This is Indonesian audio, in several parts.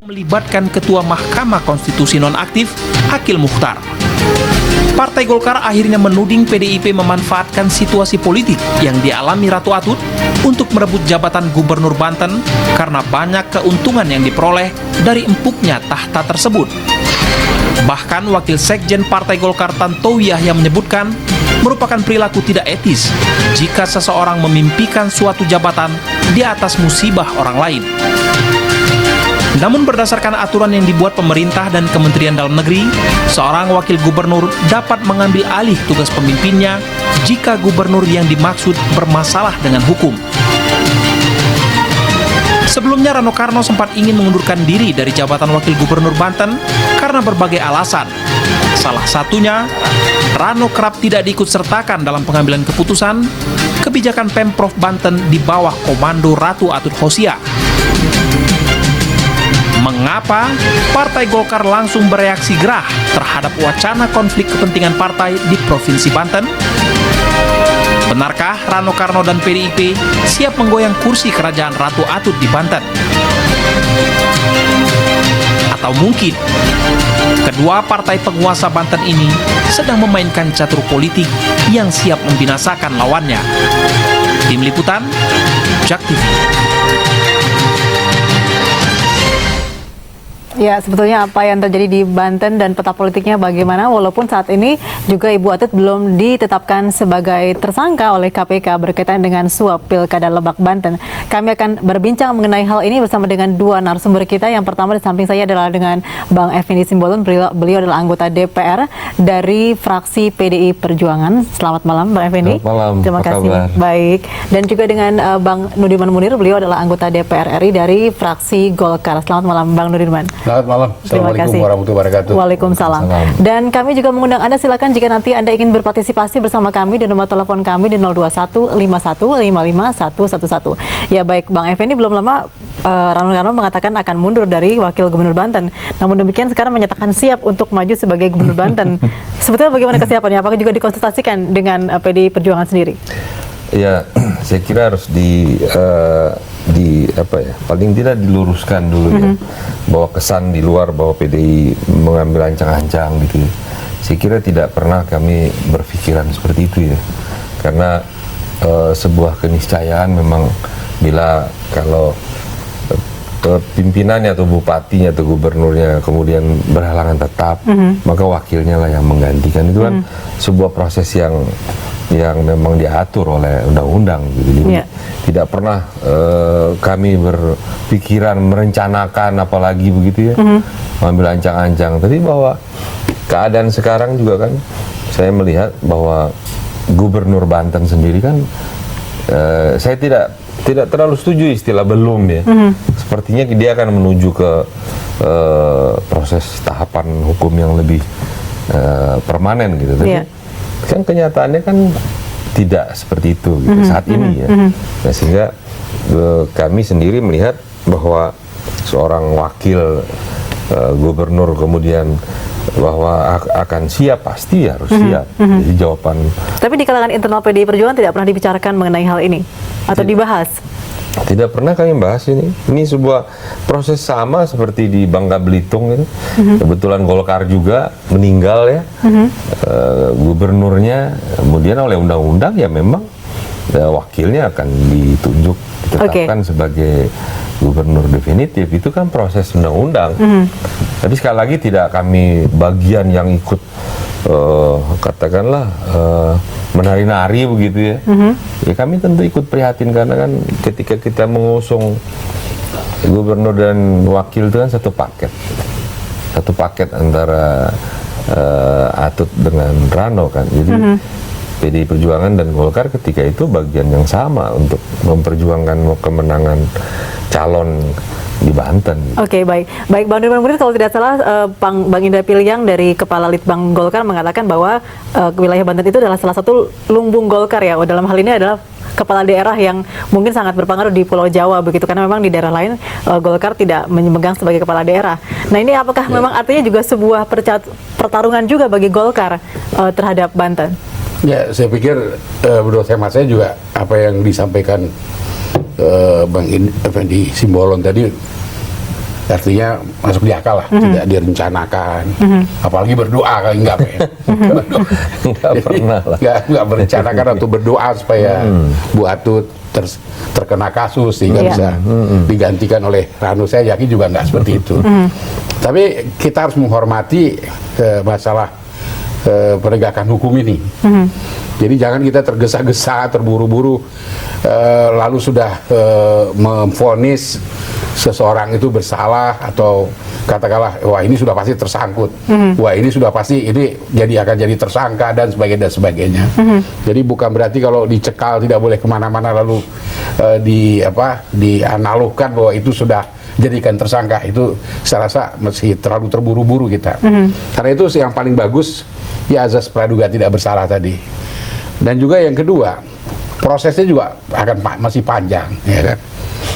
melibatkan Ketua Mahkamah Konstitusi nonaktif Akil Mukhtar. Partai Golkar akhirnya menuding PDIP memanfaatkan situasi politik yang dialami Ratu Atut untuk merebut jabatan Gubernur Banten karena banyak keuntungan yang diperoleh dari empuknya tahta tersebut. Bahkan Wakil Sekjen Partai Golkar Tantowi Yahya menyebutkan merupakan perilaku tidak etis jika seseorang memimpikan suatu jabatan di atas musibah orang lain. Namun berdasarkan aturan yang dibuat pemerintah dan Kementerian Dalam Negeri, seorang wakil gubernur dapat mengambil alih tugas pemimpinnya jika gubernur yang dimaksud bermasalah dengan hukum. Sebelumnya Rano Karno sempat ingin mengundurkan diri dari jabatan wakil gubernur Banten karena berbagai alasan. Salah satunya, Rano kerap tidak diikutsertakan dalam pengambilan keputusan kebijakan Pemprov Banten di bawah komando Ratu Atut Khosia. Mengapa Partai Golkar langsung bereaksi gerah terhadap wacana konflik kepentingan partai di Provinsi Banten? Benarkah Rano Karno dan PDIP siap menggoyang kursi kerajaan Ratu Atut di Banten? Atau mungkin kedua partai penguasa Banten ini sedang memainkan catur politik yang siap membinasakan lawannya? Tim Liputan, JAK TV. Ya, sebetulnya apa yang terjadi di Banten dan peta politiknya bagaimana, walaupun saat ini juga Ibu Atut belum ditetapkan sebagai tersangka oleh KPK berkaitan dengan suap Pilkada Lebak, Banten. Kami akan berbincang mengenai hal ini bersama dengan dua narasumber kita. Yang pertama di samping saya adalah dengan Bang Effendi Simbolon, beliau adalah anggota DPR dari fraksi PDI Perjuangan. Selamat malam Bang Effendi. Selamat malam. Terima kasih. Baik. Dan juga dengan Bang Nudirman Munir, beliau adalah anggota DPR RI dari fraksi Golkar. Selamat malam Bang Nudirman. Selamat malam. Assalamualaikum warahmatullahi wabarakatuh. Waalaikumsalam. Dan kami juga mengundang Anda, silakan jika nanti Anda ingin berpartisipasi bersama kami di nomor telepon kami di 02151555111. Ya baik, Bang Effendi, belum lama Rano Karno mengatakan akan mundur dari Wakil Gubernur Banten. Namun demikian sekarang menyatakan siap untuk maju sebagai Gubernur Banten. Sebetulnya bagaimana kesiapannya? Apakah juga dikonsultasikan dengan PDI Perjuangan sendiri? Ya, saya kira harus paling tidak diluruskan dulu ya, bahwa kesan di luar bahwa PDI mengambil ancang-ancang gitu ya. Saya kira tidak pernah kami berpikiran seperti itu ya, karena sebuah keniscayaan memang bila kalau pimpinannya atau bupatinya atau gubernurnya kemudian berhalangan tetap, maka wakilnya lah yang menggantikan. Itu kan sebuah proses yang memang diatur oleh undang-undang gitu. Jadi tidak pernah kami berpikiran merencanakan apalagi begitu ya, mengambil ancang-ancang. Tapi bahwa keadaan sekarang juga kan saya melihat bahwa Gubernur Banten sendiri kan saya tidak terlalu setuju istilah belum ya. Sepertinya dia akan menuju ke proses tahapan hukum yang lebih permanen gitu. Tapi kan kenyataannya kan tidak seperti itu gitu, saat ini ya. Nah, sehingga kami sendiri melihat bahwa seorang wakil gubernur kemudian bahwa akan siap, pasti harus siap. Jadi jawaban. Tapi di kalangan internal PDI Perjuangan tidak pernah dibicarakan mengenai hal ini atau dibahas? Tidak pernah kami bahas ini. Ini sebuah proses sama seperti di Bangka Belitung itu. Kebetulan Golkar juga meninggal ya, gubernurnya. Kemudian oleh undang-undang ya memang wakilnya akan ditetapkan sebagai gubernur definitif. Itu kan proses undang-undang. Tapi sekali lagi tidak kami bagian yang ikut katakanlah menari-nari begitu ya. Ya kami tentu ikut prihatin karena kan ketika kita mengusung gubernur dan wakil itu kan satu paket antara Atut dengan Rano kan. Jadi PDI Perjuangan dan Golkar ketika itu bagian yang sama untuk memperjuangkan kemenangan calon di Banten. Oke, baik. Baik, Bang Nudirman Munir, kalau tidak salah Bang Indra Piliang dari Kepala Litbang Golkar mengatakan bahwa wilayah Banten itu adalah salah satu lumbung Golkar ya. Dalam hal ini adalah kepala daerah yang mungkin sangat berpengaruh di Pulau Jawa begitu, karena memang di daerah lain Golkar tidak memegang sebagai kepala daerah. Nah, ini apakah memang artinya juga sebuah pertarungan juga bagi Golkar terhadap Banten? Ya, saya pikir menurut hemat saya juga apa yang disampaikan Bang Effendi Simbolon tadi artinya masuk di akal lah, tidak direncanakan, apalagi berdoa kali enggak ya. Nggak pernah lah. Nggak berencanakan atau berdoa supaya Bu Atut terkena kasus sehingga bisa digantikan oleh Rano. Saya yakin juga nggak seperti itu. Tapi kita harus menghormati masalah penegakan hukum ini. Jadi jangan kita tergesa-gesa, terburu-buru, lalu sudah memvonis seseorang itu bersalah, atau katakanlah wah ini sudah pasti tersangkut, wah ini sudah pasti ini akan jadi tersangka dan sebagainya. Jadi bukan berarti kalau dicekal tidak boleh kemana-mana lalu dianalogkan bahwa itu sudah jadikan tersangka. Itu saya rasa masih terlalu terburu-buru kita. Karena itu yang paling bagus ya azas praduga tidak bersalah tadi. Dan juga yang kedua, prosesnya juga akan masih panjang, ya kan?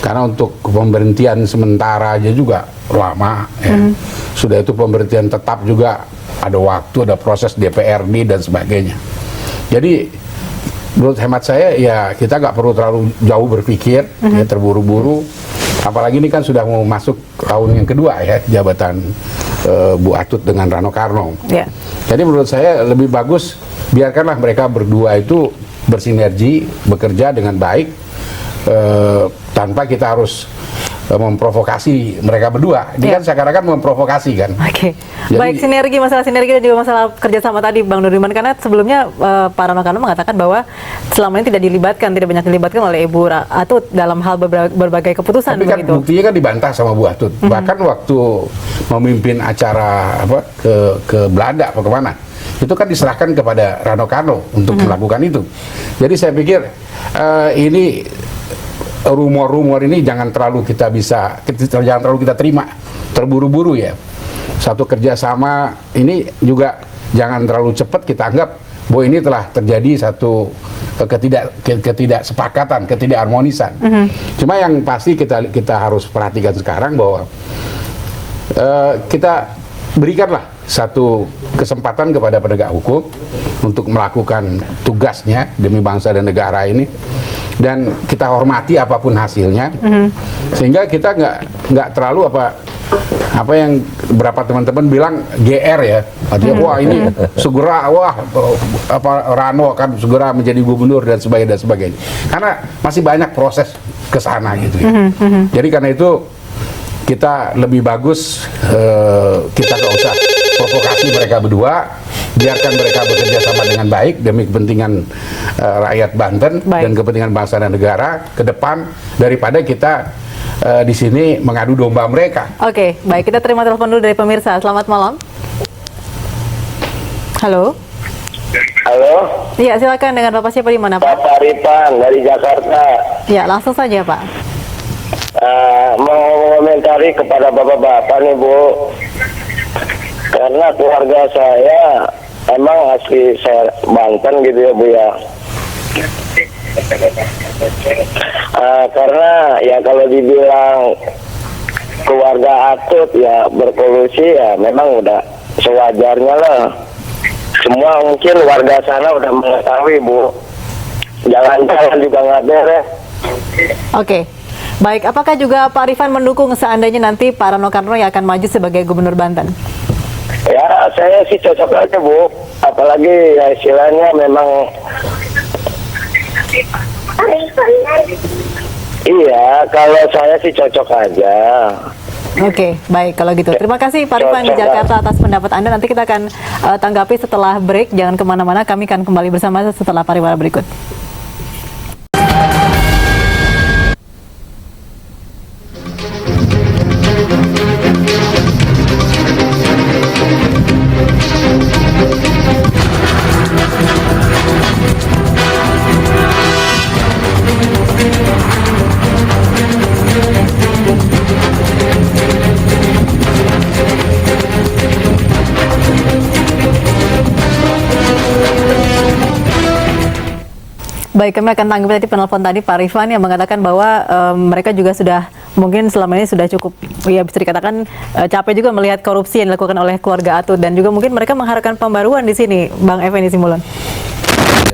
Karena untuk pemberhentian sementara aja juga lama, ya. Sudah itu pemberhentian tetap juga ada waktu, ada proses DPRD dan sebagainya. Jadi menurut hemat saya ya kita nggak perlu terlalu jauh berpikir, ya, terburu-buru. Apalagi ini kan sudah mau masuk tahun yang kedua ya jabatan Bu Atut dengan Rano Karno. Yeah. Jadi menurut saya lebih bagus biarkanlah mereka berdua itu bersinergi, bekerja dengan baik, tanpa kita harus memprovokasi mereka berdua. Ini kan seakan-akan memprovokasi kan. Oke. Baik, masalah sinergi dan juga masalah kerjasama tadi Bang Nurdiman, karena sebelumnya Pak Rano Karno mengatakan bahwa selama ini tidak banyak dilibatkan oleh Ibu Atut dalam hal berbagai keputusan. Tapi kan begitu. Buktinya kan dibantah sama Bu Atut. Bahkan waktu memimpin acara ke Belanda atau kemana, itu kan diserahkan kepada Rano Karno untuk melakukan itu. Jadi saya pikir ini rumor-rumor ini jangan terlalu kita terima terburu-buru ya. Satu kerjasama ini juga jangan terlalu cepat kita anggap bahwa ini telah terjadi satu ketidaksepakatan, ketidakharmonisan. Cuma yang pasti kita harus perhatikan sekarang bahwa kita berikanlah satu kesempatan kepada penegak hukum untuk melakukan tugasnya demi bangsa dan negara ini, dan kita hormati apapun hasilnya, sehingga kita nggak terlalu apa yang berapa teman-teman bilang GR ya, artinya wah ini segera Rano akan segera menjadi gubernur dan sebagainya, karena masih banyak proses ke sana gitu ya. Jadi karena itu kita lebih bagus kita nggak usah provokasi mereka berdua, biarkan mereka bekerja sama dengan baik demi kepentingan rakyat Banten dan kepentingan bangsa dan negara ke depan, daripada kita di sini mengadu domba mereka. Oke, baik, kita terima telepon dulu dari pemirsa. Selamat malam. Halo. Halo. Iya, silakan, dengan Bapak siapa, di mana Pak? Pak Rifan dari Jakarta. Ya, langsung saja Pak. Mau komentari kepada bapak-bapak nih Bu, karena keluarga saya emang asli Banten gitu ya Bu ya. Karena ya kalau dibilang keluarga Atut ya berkolusi ya memang udah sewajarnya lah. Semua mungkin warga sana udah mengetahui Bu. Jangan-jangan juga nggak beres. Oke. Baik, apakah juga Pak Rifan mendukung seandainya nanti Pak Rano Karno yang akan maju sebagai Gubernur Banten? Ya, saya sih cocok aja Bu. Apalagi ya istilahnya memang iya, kalau saya sih cocok aja. Oke, baik kalau gitu. Terima kasih Pak Rifan di Jakarta atas pendapat Anda. Nanti kita akan tanggapi setelah break. Jangan kemana-mana, kami akan kembali bersama setelah pariwara berikut. Baik, kami akan tanggapi tadi penelpon tadi Pak Rifan yang mengatakan bahwa mereka juga sudah mungkin selama ini sudah cukup, ya bisa dikatakan capek juga melihat korupsi yang dilakukan oleh keluarga Atut, dan juga mungkin mereka mengharapkan pembaruan di sini, Bang Effendi Simbolon.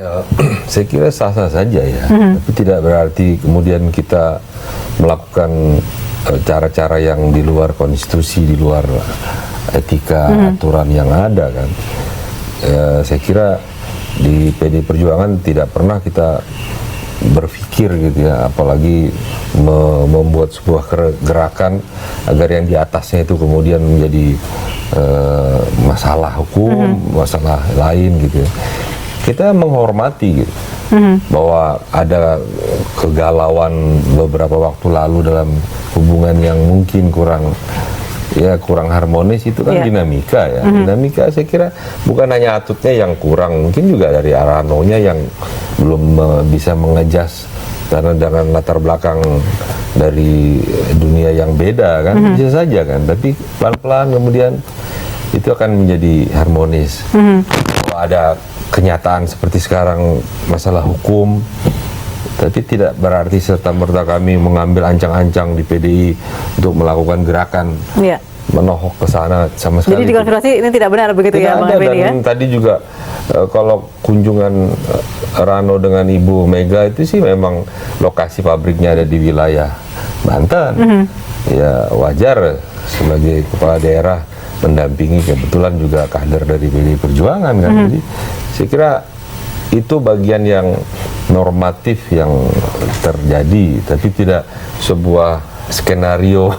Ya, saya kira sah-sah saja ya, tapi tidak berarti kemudian kita melakukan cara-cara yang di luar konstitusi, di luar etika aturan yang ada kan. Saya kira di PD Perjuangan tidak pernah kita berpikir gitu ya, apalagi membuat sebuah gerakan agar yang di atasnya itu kemudian menjadi masalah hukum, masalah lain gitu ya. Kita menghormati gitu, bahwa ada kegalauan beberapa waktu lalu dalam hubungan yang mungkin kurang harmonis, itu kan dinamika ya. Dinamika saya kira bukan hanya Atutnya yang kurang, mungkin juga dari Aranonya yang belum bisa mengejas karena dengan latar belakang dari dunia yang beda kan, bisa saja kan, tapi pelan-pelan kemudian itu akan menjadi harmonis. Kalau ada kenyataan seperti sekarang masalah hukum, tapi tidak berarti serta-merta kami mengambil ancang-ancang di PDI untuk melakukan gerakan menohok ke sana sama sekali. Jadi dikonfirmasi ini tidak benar begitu tidak ya, Bang ada, Effendi ya? dan tadi juga kalau kunjungan Rano dengan Ibu Mega itu sih memang lokasi pabriknya ada di wilayah Banten. Ya wajar sebagai kepala daerah mendampingi, kebetulan juga kader dari PDI Perjuangan kan. Jadi saya kira itu bagian yang normatif yang terjadi, tapi tidak sebuah skenario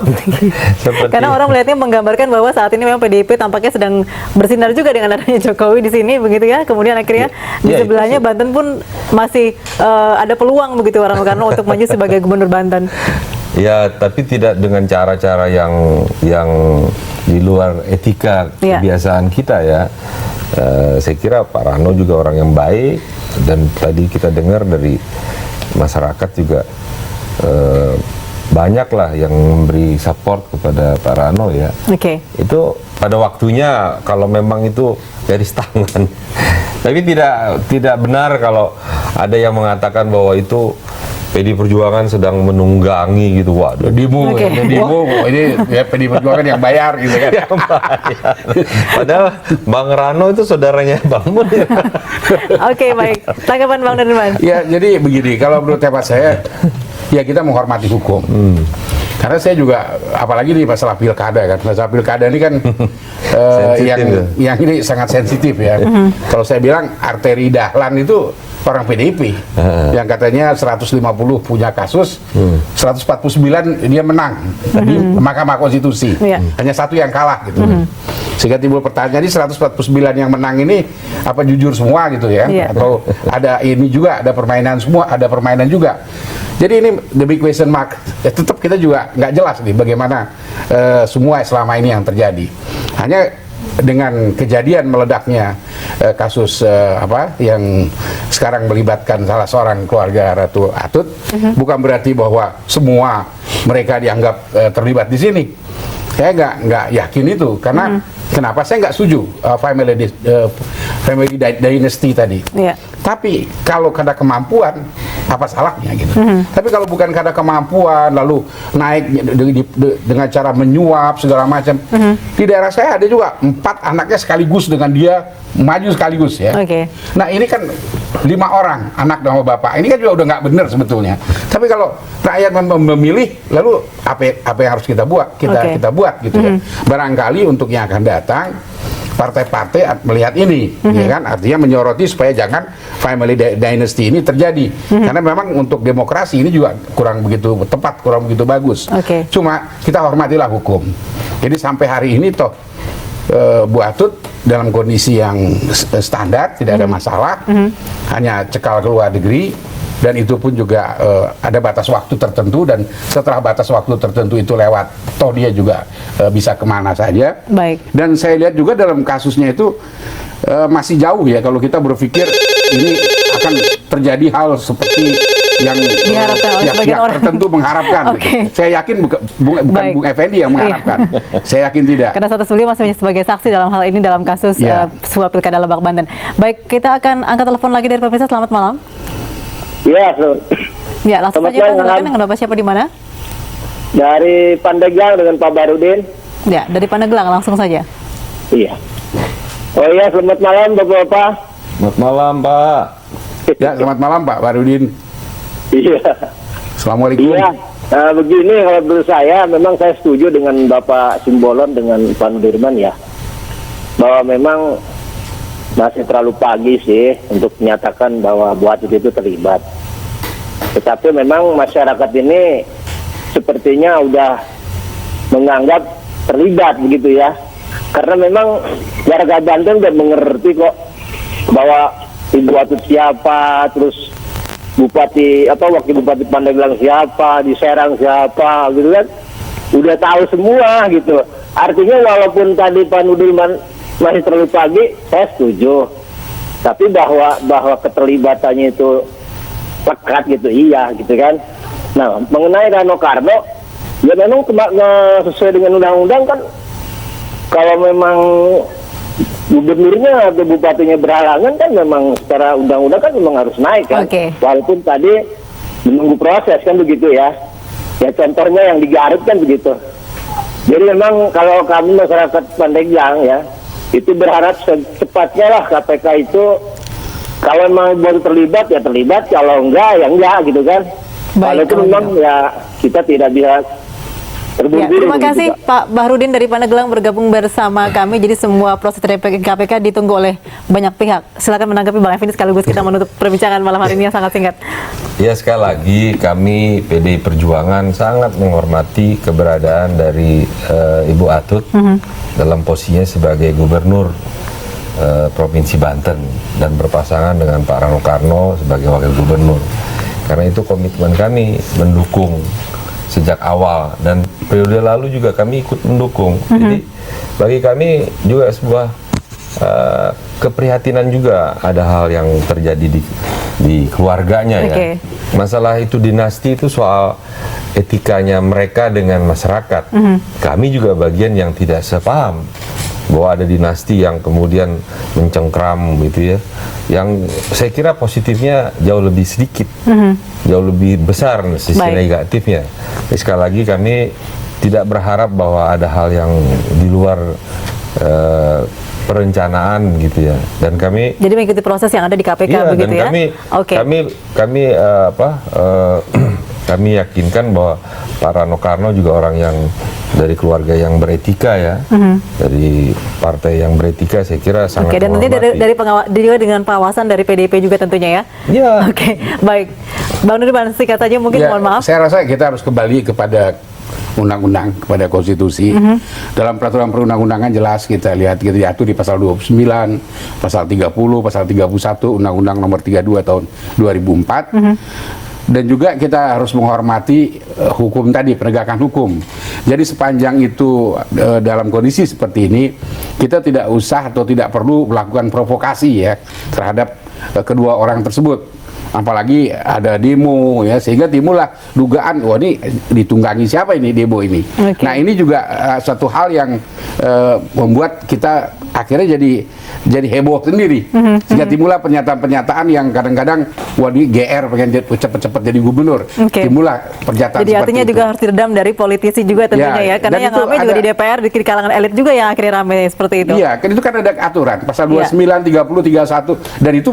seperti. Karena orang melihatnya menggambarkan bahwa saat ini memang PDIP tampaknya sedang bersinar juga dengan adanya Jokowi di sini begitu ya. Kemudian akhirnya di sebelahnya Banten pun masih ada peluang begitu Rano Karno untuk maju sebagai gubernur Banten. Ya, tapi tidak dengan cara-cara yang di luar etika kebiasaan kita ya. Saya kira Pak Rano juga orang yang baik, dan tadi kita dengar dari masyarakat juga banyaklah yang memberi support kepada Pak Rano ya. Itu pada waktunya kalau memang itu garis tangan. Tapi tidak benar kalau ada yang mengatakan bahwa itu PD Perjuangan sedang menunggangi gitu. Waduh, demo ini ya PD Perjuangan yang bayar gitu kan. Yang bayar. Padahal Bang Rano itu saudaranya Bang Mun. Oke, baik. Tanggapan Bang Nurman. Ya, jadi begini, kalau menurut hemat saya, ya kita menghormati hukum. Karena saya juga, apalagi di masalah pilkada kan, masalah pilkada ini kan yang ini sangat sensitif ya. Kalau saya bilang arteri Dahlan itu orang PDIP yang katanya 150 punya kasus, 149 dia menang di Mahkamah Konstitusi, hanya satu yang kalah gitu. Sehingga timbul pertanyaan, ini 149 yang menang ini apa jujur semua gitu ya, atau ada ini juga, ada permainan semua, ada permainan juga. Jadi ini the big question mark. Ya, tetap kita juga nggak jelas nih bagaimana semua selama ini yang terjadi. Hanya dengan kejadian meledaknya kasus yang sekarang melibatkan salah seorang keluarga Ratu Atut, bukan berarti bahwa semua mereka dianggap terlibat di sini. Saya nggak yakin itu, karena kenapa saya nggak setuju family dynasty tadi. Tapi kalau karena kemampuan, apa salahnya gitu. Tapi kalau bukan karena kemampuan lalu naik dengan cara menyuap segala macam, di daerah saya ada juga 4 anaknya sekaligus dengan dia maju sekaligus ya. Nah ini kan 5 orang anak sama bapak, ini kan juga udah nggak benar sebetulnya. Tapi kalau rakyat memilih, lalu apa yang harus kita buat, kita buat gitu ya. Barangkali untuk yang akan datang, partai-partai melihat ini, ya kan, artinya menyoroti supaya jangan family dynasty ini terjadi, karena memang untuk demokrasi ini juga kurang begitu tepat, kurang begitu bagus. Cuma kita hormatilah hukum. Jadi sampai hari ini toh Bu Atut dalam kondisi yang standar, tidak ada masalah, hanya cekal ke luar negeri. Dan itu pun juga ada batas waktu tertentu, dan setelah batas waktu tertentu itu lewat, toh dia juga bisa kemana saja. Dan saya lihat juga dalam kasusnya itu masih jauh ya kalau kita berpikir ini akan terjadi hal seperti yang pihak tertentu mengharapkan. Saya yakin bukan Bung Effendi yang mengharapkan. Saya yakin tidak. Karena status beliau masih sebagai saksi dalam hal ini dalam kasus suap pilkada Lebak Banten. Baik, kita akan angkat telepon lagi dari pemirsa. Selamat malam. Ya, langsung saja Pak, silakan dengan Bapak siapa di mana? Dari Pandeglang dengan Pak Barudin. Ya, dari Pandeglang langsung saja. Iya. Oh iya, selamat malam Bapak-bapak. Selamat malam Pak. Ya, selamat malam Pak Barudin. Iya. Assalamualaikum. Iya. Begini, kalau menurut saya, memang saya setuju dengan Bapak Simbolon dengan Pak Nudirman ya, bahwa memang masih terlalu pagi sih untuk menyatakan bahwa Bu Atut itu terlibat. Tetapi memang masyarakat ini sepertinya udah menganggap terlibat begitu ya, karena memang warga Banten udah mengerti kok bahwa Ibu Atut siapa, terus Bupati Wakil Bupati Pandeglang siapa, di Serang siapa, gitu kan, udah tahu semua gitu. Artinya walaupun tadi Pak Nudirman masih terlalu pagi, saya setuju. Tapi bahwa keterlibatannya itu lekat gitu, iya gitu kan. Nah, mengenai Rano Karno, ya memang sesuai dengan undang-undang kan, kalau memang gubernurnya atau bupatinya berhalangan kan memang secara undang-undang kan memang harus naik kan. Walaupun tadi menunggu proses kan begitu ya. Ya contohnya yang di Garut kan begitu. Jadi memang kalau kami masyarakat Pandeglang ya, itu berharap secepatnya lah KPK itu kalau memang baru terlibat ya terlibat, kalau enggak ya enggak gitu kan. Walaupun memang ya kita tidak bisa ya, terima kasih Pak Bahrudin dari Pandeglang bergabung bersama kami. Jadi semua proses dari KPK ditunggu oleh banyak pihak. Silakan menanggapi Bang Effendi sekaligus kita menutup perbincangan malam hari ini yang sangat singkat. Ya, sekali lagi kami PDI Perjuangan sangat menghormati keberadaan dari Ibu Atut dalam posisinya sebagai Gubernur Provinsi Banten dan berpasangan dengan Pak Rano Karno sebagai Wakil Gubernur. Karena itu komitmen kami mendukung sejak awal, dan periode lalu juga kami ikut mendukung. Jadi bagi kami juga sebuah keprihatinan juga ada hal yang terjadi di keluarganya ya. Masalah itu dinasti itu soal etikanya mereka dengan masyarakat. Kami juga bagian yang tidak sepaham bahwa ada dinasti yang kemudian mencengkram gitu ya, yang saya kira positifnya jauh lebih sedikit, jauh lebih besar sisi negatifnya. Sekali lagi kami tidak berharap bahwa ada hal yang di luar perencanaan gitu ya, dan kami jadi mengikuti proses yang ada di KPK begitu ya. Kami yakinkan bahwa Pak Rano Karno juga orang yang dari keluarga yang beretika ya, dari partai yang beretika, saya kira sangat dan nanti dari juga dengan pengawasan dari PDIP juga tentunya ya. Baik, Bang Nudirman singkat saja mungkin, mohon maaf. Saya rasa kita harus kembali kepada undang-undang, kepada konstitusi. Dalam peraturan perundang-undangan jelas kita lihat gitu diatur di pasal 29, pasal 30, pasal 31 Undang-Undang Nomor 32 tahun 2004. Dan juga kita harus menghormati hukum tadi, penegakan hukum. Jadi sepanjang itu dalam kondisi seperti ini, kita tidak usah atau tidak perlu melakukan provokasi ya terhadap kedua orang tersebut. Apalagi ada demo ya, sehingga timbullah dugaan, wah ini ditunggangi siapa ini demo ini. Nah ini juga satu hal yang membuat kita akhirnya jadi heboh sendiri, sehingga timbullah pernyataan-pernyataan yang kadang-kadang wah ini GR pengen cepet-cepet jadi gubernur. Timbullah pernyataan jadi artinya juga harus diredam dari politisi juga tentunya ya, karena yang ramai juga di DPR, di kalangan elit juga yang akhirnya ramai seperti itu. Iya, kan itu kan ada aturan pasal 29, 30, 31, dan itu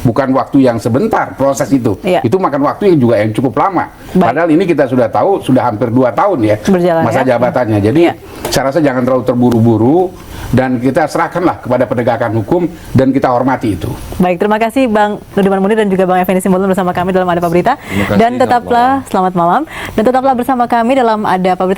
bukan waktu yang sebentar proses itu. Itu makan waktu yang juga yang cukup lama. Padahal ini kita sudah tahu sudah hampir 2 tahun ya berjalan, masa jabatannya. Jadi saya rasa jangan terlalu terburu-buru, dan kita serahkanlah kepada penegakan hukum dan kita hormati itu. Baik, terima kasih Bang Nudirman Munir dan juga Bang Effendi Simbolon bersama kami dalam Ada Apa Berita. Dan tetaplah selamat malam, dan tetaplah bersama kami dalam Ada Apa Berita.